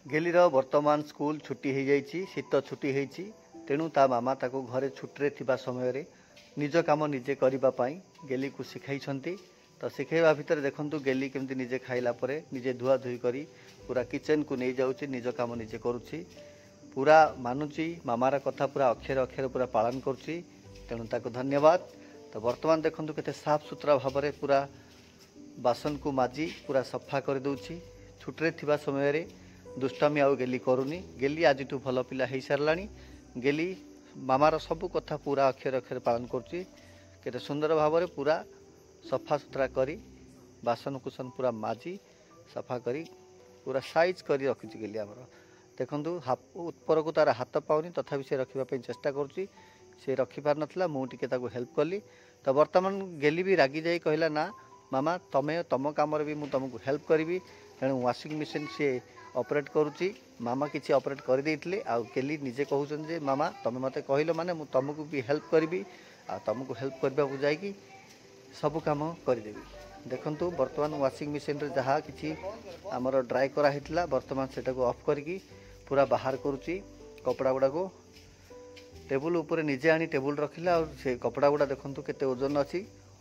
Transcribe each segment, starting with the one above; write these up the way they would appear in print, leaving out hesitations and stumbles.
गेलीर वर्तमान स्कूल छुट्टी हो जाइए शीत छुट्टी होती तेणु ता मामा ताको घरे छुट्टी थिबा समय रे निज काम निजे करने गेली को शिखाई तो शिखेवा भितर देखंतु गेली केमती निजे खाइला परे निजे धुआ धुई करी पूरा किचन को नहीं जाऊँगी निज काम निजे करुच्ची पूरा मानुची मामार कथा पूरा अक्षर अक्षर पूरा पालन करुच्ची तेणु ताको धन्यवाद। तो वर्तमान देखंतु केते साफ सुथरा भाव में पूरा बासन को माजी पूरा सफा कर दउची छुट्टी थिबा समय रे दुष्टामी आउ गेली करूनी गेली आज भल पिला हो सारानी गेली मामार सब कथा पूरा अक्षर अक्षर पालन करुच्ची केते सुंदर भाव में पूरा सफा सुतरा करी बासन कुसन पूरा माजी सफा करी पूरा साइज करी रखी गेली आमर देखंतु ऊपर को तार हाथ पाउनी तथापि से रखिबा चेष्टा करुच्ची से रखी पार नथला मु टिके ताको हेल्प कली। तो वर्तमान गेली भी रागी जाई कहला ना मामा तमे तम काम भी मु तुमको हेल्प करी तेणु वाशिंग मशीन सी ऑपरेट करुच्ची मामा किसी ऑपरेट कर देइथिले आ गेली निजे कहउछन जे मामा तमे मते कहिलो माने मु तुमको भी हेल्प करी आ तुमको हेल्प करबा को जाई कि सब काम करदेवी। देखंतु वर्तमान वाशिंग मशीन रे जहाँ किसी आमर ड्राई करा हितला वर्तमान सेटा को ऑफ करके पूरा बाहर करुच्ची कपड़ा गुड़ा को टेबुल ऊपर निजे आनी टेबुल रखिला और से कपड़ा गुड़ा देखंतु केते ओजन अछि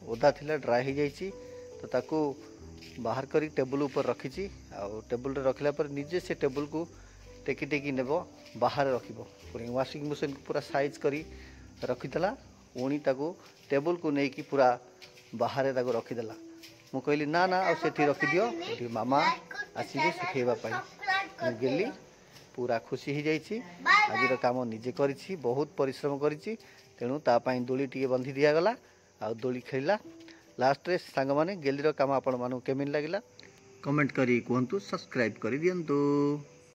ओदा थिला ड्राई हो जाइछि तो ताकू बाहर करी टेबुल ऊपर रखी आ टेबुल रे रखला पर निजे से टेबुल को टेकी टेकी नेब बाहर रखिबो पूरी वाशिंग मशीन को पूरा साइज करी रखितला पुणी ताकू टेबुल को नेकी पूरा बाहर ताकू रखीदेला मु कहली ना ना आ सेठी रखी दियो एठी मामा आसीबे सुखेबा पाई गेली पूरा खुशी हो जाइछि आज काम निजे करिछि बहुत परिश्रम करिछि तेणु ता पाई दोली टिके बंधी दिया गला आ दोली खेलिला लास्ट रे सांग माने गेलीर काम आपण मानु केमिन लागिला कमेंट करी कहंतु सब्सक्राइब करी दियंतु।